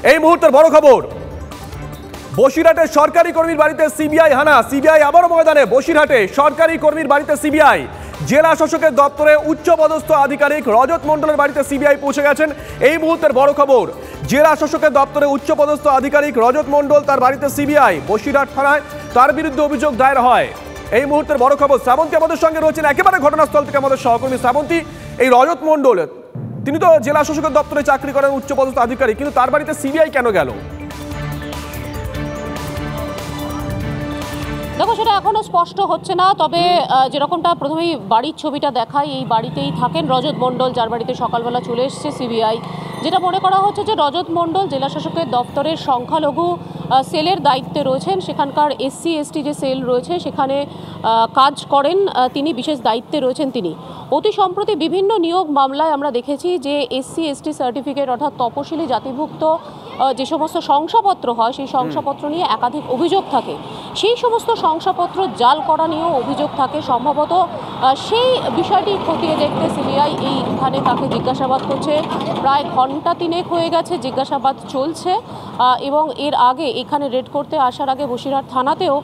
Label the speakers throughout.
Speaker 1: এই মুহূর্তের বড় খবর, বসিরহাটে সরকারি কর্মীর বাড়িতে সিবিআই হানা। সিবিআই আবারও ময়দানে। বসিরহাটে সরকারি কর্মীর বাড়িতে সিবিআই। জেলা শাসকের দপ্তরে উচ্চপদস্থ আধিকারিক রজত মণ্ডলের বাড়িতে সিবিআই পৌঁছে গেছেন। এই মুহূর্তের বড় খবর, জেলা শাসকের দপ্তরে উচ্চপদস্থ আধিকারিক রজত মণ্ডল, তার বাড়িতে সিবিআই। বসিরহাট থানায় তার বিরুদ্ধে অভিযোগ দায়ের হয়। এই মুহূর্তের বড় খবর, শ্রাবন্তী আমাদের সঙ্গে রয়েছেন একেবারে ঘটনাস্থল থেকে, আমাদের সহকর্মী শ্রাবন্তী। এই রজত মণ্ডল, তিনি তো জেলা শাসকের দপ্তরে চাকরি করেন, উচ্চপদস্থ আধিকারিক, কিন্তু তার বাড়িতে সিবিআই কেন গেল?
Speaker 2: দেখো, সেটা এখনো স্পষ্ট হচ্ছে না। তবে যেরকমটা প্রথমেই বাড়ির ছবিটা দেখায়, এই বাড়িতেই থাকেন রজত মণ্ডল, যার বাড়িতে সকালবেলা চলে এসছে সিবিআই। যেটা মনে করা হচ্ছে যে রজত মণ্ডল জেলা শাসকের দপ্তরের সংখ্যালঘু সেলের দায়িত্বে রয়েছেন। সেখানকার এসসি এসটি যে সেল রয়েছে সেখানে কাজ করেন তিনি, বিশেষ দায়িত্বে রয়েছেন তিনি। অতি সম্প্রতি বিভিন্ন নিয়োগ মামলায় আমরা দেখেছি যে এসসি এসটি সার্টিফিকেট অর্থাৎ তপশিলি জাতিভুক্ত যে সমস্ত শংসাপত্র হয়, সেই শংসাপত্র নিয়ে একাধিক অভিযোগ থাকে। সেই সমস্ত শংসাপত্র জাল করা নিয়েও অভিযোগ থাকে। সম্ভবত সেই বিষয়টি খতিয়ে দেখতে সিবিআই এইখানে তাকে জিজ্ঞাসাবাদ করছে। প্রায় ঘন্টা তিনেক হয়ে গেছে জিজ্ঞাসাবাদ চলছে, এবং এর আগে এখানে রেড করতে আসার আগে বসিরহাট থানাতেও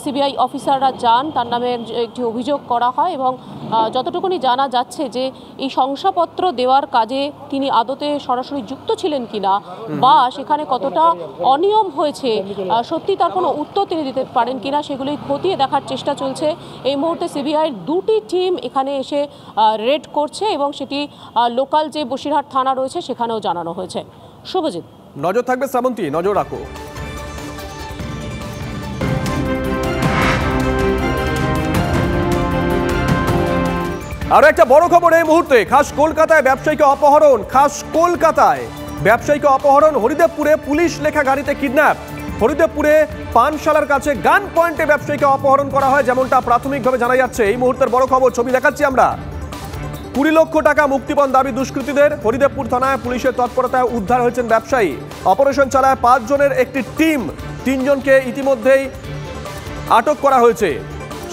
Speaker 2: সিবিআই অফিসাররা যান, তার নামে একটি অভিযোগ করা হয়। এবং যতটুকুনি জানা যাচ্ছে যে এই শংসাপত্র দেওয়ার কাজে তিনি আদতে সরাসরি যুক্ত ছিলেন কিনা, বা সেখানে কতটা অনিয়ম হয়েছে, সত্যি তার কোনো উত্তর তিনি দিতে পারেন কিনা, সেগুলি খতিয়ে দেখার চেষ্টা চলছে। এই মুহূর্তে সিবিআইয়ের দুটি টিম এখানে এসে রেড করছে, এবং সেটি লোকাল যে বসিরহাট থানা রয়েছে সেখানেও জানানো হয়েছে। শুভজিৎ,
Speaker 1: নজর থাকবে শ্রাবন্তী, নজর রাখো। আরো একটা বড় খবর এই মুহূর্তে, খাস কলকাতায় ব্যবসায়ীকে অপহরণ। খাস কলকাতায় ব্যবসায়ীকে অপহরণ, হরিদেবপুরে পুলিশ লেখা গাড়িতে কিডন্যাপ। হরিদেবপুরে পানশালার কাছে গান পয়েন্টে ব্যবসায়ীকে অপহরণ করা হয়, যেমনটা প্রাথমিকভাবে জানা যাচ্ছে। এই মুহূর্তের বড় খবর, ছবি দেখাচ্ছি আমরা। 20 লক্ষ টাকা মুক্তিপণ দাবি দুষ্কৃতীদের। হরিদেবপুর থানায় পুলিশের তৎপরতায় উদ্ধার হয়েছেন ব্যবসায়ী। অপারেশন চালায় 5 জনের একটি টিম। 3 জনকে ইতিমধ্যেই আটক করা হয়েছে।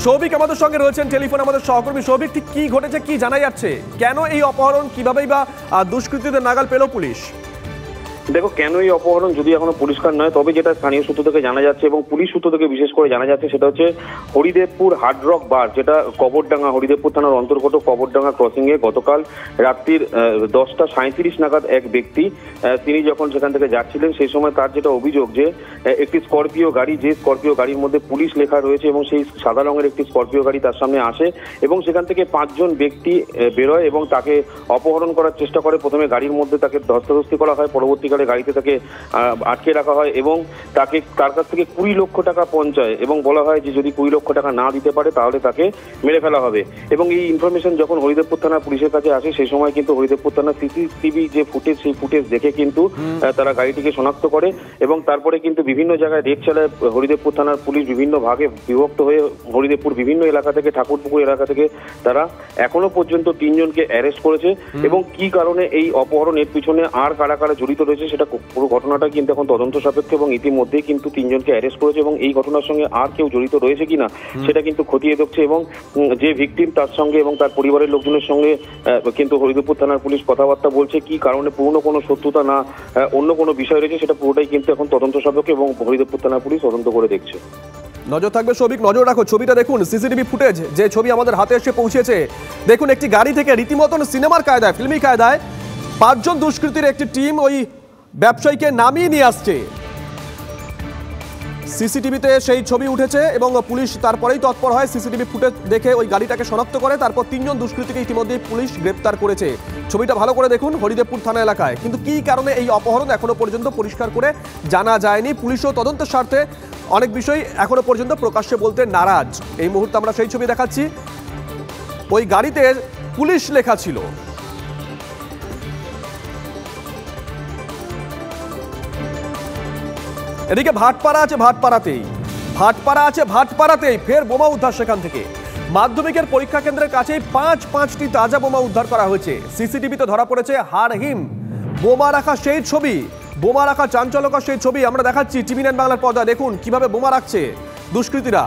Speaker 1: সৌভিক আমাদের সঙ্গে রয়েছেন টেলিফোন, আমাদের সহকর্মী। সৌভিক, ঠিক কি ঘটেছে, কি জানা যাচ্ছে? কেন এই অপহরণ, কিভাবেই বা দুষ্কৃতীদের নাগাল পেল পুলিশ?
Speaker 3: দেখো, কেন এই অপহরণ যদি এখনো পরিষ্কার নয়, তবে যেটা স্থানীয় সূত্র থেকে জানা যাচ্ছে এবং পুলিশ সূত্র থেকে বিশেষ করে জানা যাচ্ছে, সেটা হচ্ছে হরিদেবপুর হার্ড রক বার, যেটা কবরডাঙ্গা, হরিদেবপুর থানার অন্তর্গত কবরডাঙ্গা ক্রসিং এ গতকাল রাত্রির 10:37 নাগাদ এক ব্যক্তি, তিনি যখন সেখান থেকে যাচ্ছিলেন, সেই সময় তার যেটা অভিযোগ যে একটি স্করপিও গাড়ি, যে স্করপিও গাড়ির মধ্যে পুলিশ লেখা রয়েছে, এবং সেই সাদা রঙের একটি স্করপিও গাড়ি তার সামনে আসে, এবং সেখান থেকে 5 জন ব্যক্তি বেরোয় এবং তাকে অপহরণ করার চেষ্টা করে। প্রথমে গাড়ির মধ্যে তাকে ধস্তাধস্তি করা হয়, পরবর্তীকালে গাড়িতে তাকে আটকে রাখা হয় এবং তার কাছ থেকে 20 লক্ষ টাকা পঞ্চায়, এবং বলা হয় যে যদি 20 লক্ষ টাকা না দিতে পারে তাহলে তাকে মেরে ফেলা হবে। এবং এই ইনফরমেশন যখন হরিদেবপুর থানা পুলিশের কাছে আসে, সেই সময় কিন্তু হরিদেবপুর থানা সিসিটিভি যে ফুটেজ, সেই ফুটেজ দেখে কিন্তু তারা গাড়িটিকে শনাক্ত করে, এবং তারপরে কিন্তু বিভিন্ন জায়গায় রেড চালায় হরিদেবপুর থানার পুলিশ। বিভিন্ন ভাগে বিভক্ত হয়ে হরিদেবপুর বিভিন্ন এলাকা থেকে, ঠাকুরপুকুর এলাকা থেকে তারা এখনো পর্যন্ত 3 জনকে অ্যারেস্ট করেছে। এবং কি কারণে এই অপহরণের পিছনে আর কারা কারা জড়িত রয়েছে সেটা পুরো ঘটনাটা কিন্তু এখন তদন্ত সাপেক্ষ, এবং ইতিমধ্যেই কিন্তু 3 জনকে অ্যারেস্ট করেছে, এবং এই ঘটনার সঙ্গে আর কেউ জড়িত রয়েছে কিনা সেটা কিন্তু খতিয়ে দেখছে। এবং যে ভিকটিম তার সঙ্গে এবং তার পরিবারের লোকজনের সঙ্গে কিন্তু হরিদেবপুর থানার পুলিশ কথাবার্তা বলছে। কি কারণে, পুরনো কোনো শত্রুতা না অন্য কোনো বিষয় রয়েছে, সেটা পুরোটাই কিন্তু এখন তদন্ত সাপেক্ষ, এবং হরিদেবপুর থানার পুলিশ তদন্ত করে দেখছে।
Speaker 1: নজর থাকবে সৌভিক, নজর রাখো। ছবিটা দেখুন, সিসিটিভি ফুটেজ যে ছবি আমাদের হাতে এসে পৌঁছেছে। দেখুন, একটি গাড়ি থেকে রীতিমতন সিনেমার কায়দায়, ফিল্মি কায়দায় 5 জন দুষ্কৃতীর একটি টিম ওই ব্যবসায়ীকে নামিয়ে নিয়ে আসছে। সিসিটিভিতে সেই ছবি উঠেছে এবং পুলিশ তারপরেই তৎপর হয়। সিসিটিভি ফুটেজ দেখে ওই গাড়িটাকে শনাক্ত করে, তারপর 3 জন দুষ্কৃতীকে ইতিমধ্যেই পুলিশ গ্রেপ্তার করেছে। ছবিটা ভালো করে দেখুন, হরিদেবপুর থানা এলাকায়। কিন্তু কি কারণে এই অপহরণ এখনো পর্যন্ত পরিষ্কার করে জানা যায়নি। পুলিশও তদন্তের স্বার্থে অনেক বিষয় এখনো পর্যন্ত প্রকাশ্যে বলতে নারাজ। এই মুহূর্তে আমরা সেই ছবি দেখাচ্ছি। ওই গাড়িতে পুলিশ লেখা ছিল। এদিকে ভাটপাড়া আছে, ভাটপাড়াতেই ফের বোমা উদ্ধার সেখান থেকে। মাধ্যমিকের পরীক্ষা কেন্দ্রের কাছেই 5টি তাজা বোমা উদ্ধার করা হয়েছে। সিসিটিভিতে ধরা পড়েছে হাড়হিম বোমা রাখা সেই ছবি, বোমা রাখা চাঞ্চল্যকর সেই ছবি আমরা দেখাচ্ছি টিভি9 বাংলার পর্দায়। দেখুন কিভাবে বোমা রাখছে দুষ্কৃতীরা।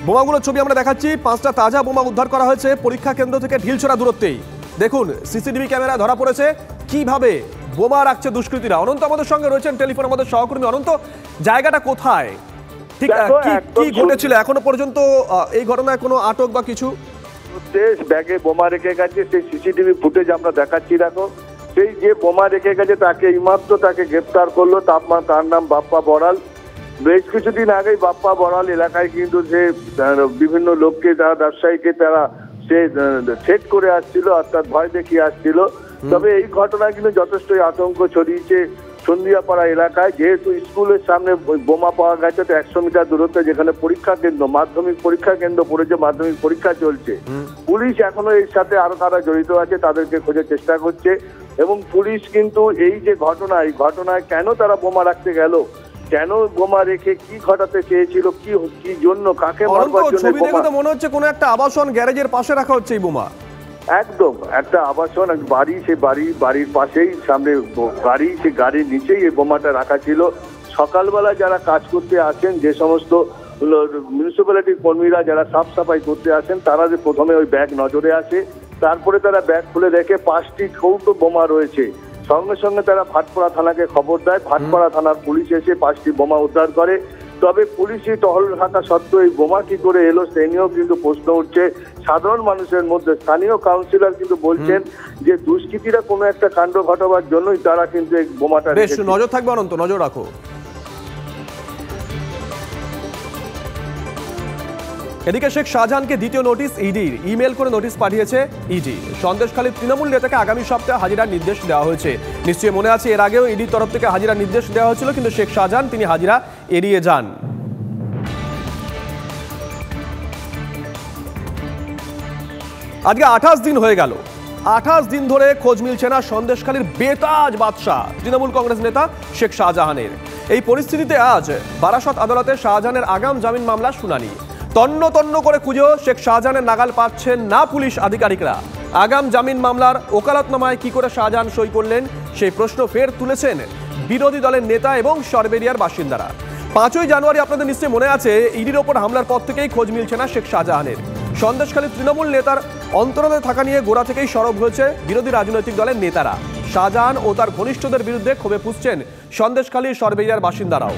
Speaker 1: বোমাগুলোর ছবি আমরা দেখাচ্ছি। 5টা তাজা বোমা উদ্ধার করা হয়েছে পরীক্ষা কেন্দ্র থেকে ঢিলছড়া দূরত্বেই। দেখুন সিসিটিভি ক্যামেরায় ধরা পড়েছে কিভাবে বোমা রাখছে দুষ্কৃতীরা। অনন্ত আমাদের সঙ্গে রয়েছেন টেলিফোন, আমাদের সহকর্মী। অনন্ত, জায়গাটা কোথায়, ঠিক কি ঘটেছিল এখনো পর্যন্ত এই ঘটনায় কোনো আটক বা কিছু?
Speaker 4: ব্যাগে বোমা রেখে গেছে, সেই সিসিটিভি ফুটেজ আমরা দেখাচ্ছি। দেখো, সেই যে বোমা রেখে গেছে তাকে এইমাত্র তাকে গ্রেপ্তার করলো। তার নাম বাপ্পা বড়াল। বেশ কিছুদিন আগেই বাপ্পা বড়াল এলাকায় কিন্তু সে বিভিন্ন লোককে, তারা ব্যবসায়ীকে তারা সে থ্রেট করে আসছিল, অর্থাৎ ভয় দেখিয়ে আসছিল। তবে এই ঘটনায় কিন্তু যথেষ্টই আতঙ্ক ছড়িয়েছে সন্ধিয়াপাড়া এলাকায়, যেহেতু স্কুলের সামনে বোমা পাওয়া গেছে, তো 100 মিটার দূরত্বে যেখানে পরীক্ষা কেন্দ্র, মাধ্যমিক পরীক্ষা কেন্দ্র পড়েছে, মাধ্যমিক পরীক্ষা চলছে। পুলিশ এখনো এর সাথে আরো কারা জড়িত আছে তাদেরকে খোঁজার চেষ্টা করছে। এবং পুলিশ কিন্তু এই যে ঘটনা, এই ঘটনায় কেন তারা বোমা রাখতে গেল, কেন বোমা রেখে কি ঘটাতে চেয়েছিল, কি জন্য, কাকে মারবার জন্য
Speaker 1: ছবি দেখে তো মনে হচ্ছে কোনো একটা আবাসন গ্যারেজের পাশে রাখা হচ্ছে এই বোমা।
Speaker 4: একদম একটা আবাসন বাড়ি, সেই বাড়ির পাশেই, সামনে গাড়ি, সেই গাড়ির নিচেই এই বোমাটা রাখা ছিল। সকালবেলা যারা কাজ করতে আসেন, যে সমস্ত মিউনিসিপ্যালিটির কর্মীরা যারা সাফ সাফাই করতে আসেন, তারা যে প্রথমে ওই ব্যাগ নজরে আসে, তারপরে তারা ব্যাগ খুলে দেখে 5টি কৌটো বোমা রয়েছে। সঙ্গে সঙ্গে তারা ভাটপাড়া থানাকে খবর দেয়। ভাটপাড়া থানার পুলিশ এসে 5টি বোমা উদ্ধার করে। তবে পুলিশই টহল থাকা সত্ত্বেও এই বোমা কি করে এলো সে নিয়েও কিন্তু প্রশ্ন উঠছে সাধারণ মানুষের মধ্যে। স্থানীয় কাউন্সিলর কিন্তু বলছেন যে দুষ্কৃতীরা কোনো একটা কাণ্ড ঘটাবার জন্যই তারা কিন্তু এই বোমাটা।
Speaker 1: বেশ, নজর থাকবে অনন্ত, নজর রাখো। এদিকে শেখ শাহজাহানকে দ্বিতীয় নোটিশ ইডির, ইমেল করে নোটিশ পাঠিয়েছে ইডি। সন্দেশখালীর তৃণমূল নেতাকে আগামী সপ্তাহে হাজিরার নির্দেশ দেওয়া হয়েছে। নিশ্চয়ই মনে আছে এর আগেও ইডির তরফ থেকে হাজিরার নির্দেশ দেওয়া হয়েছিল, কিন্তু শেখ শাহজাহান তিনি হাজিরা এড়িয়ে যান। আজকে 28 দিন হয়ে গেল, 28 দিন ধরে খোঁজ মিলছে না সন্দেশখালীর বেতাজ বাদশা তৃণমূল কংগ্রেস নেতা শেখ শাহজাহানের। এই পরিস্থিতিতে আজ বারাসত আদালতে শাহজাহানের আগাম জামিন মামলা শুনানি। তন্ন তন্ন করে খুঁজেও শেখ শাহজাহানের নাগাল পাচ্ছেন না পুলিশ আধিকারিকরা। আগাম জামিন মামলার ওকালতনামায় কি করে শাহজাহান সই করলেন সেই প্রশ্ন ফের তুলেছেন বিরোধী দলের নেতা এবং সরবেরিয়ার বাসিন্দারা। 5ই জানুয়ারি আপনাদের নিশ্চয়ই মনে আছে, ইডির ওপর হামলার পর থেকেই খোঁজ মিলছে না শেখ শাহজাহানের। সন্দেশখালী তৃণমূল নেতার অন্তরালে থাকা নিয়ে গোড়া থেকেই সরব হয়েছে বিরোধী রাজনৈতিক দলের নেতারা। শাহজাহান ও তার ঘনিষ্ঠদের বিরুদ্ধে ক্ষোভে ফুঁসছেন সন্দেশখালীর সরবেরিয়ার বাসিন্দারাও।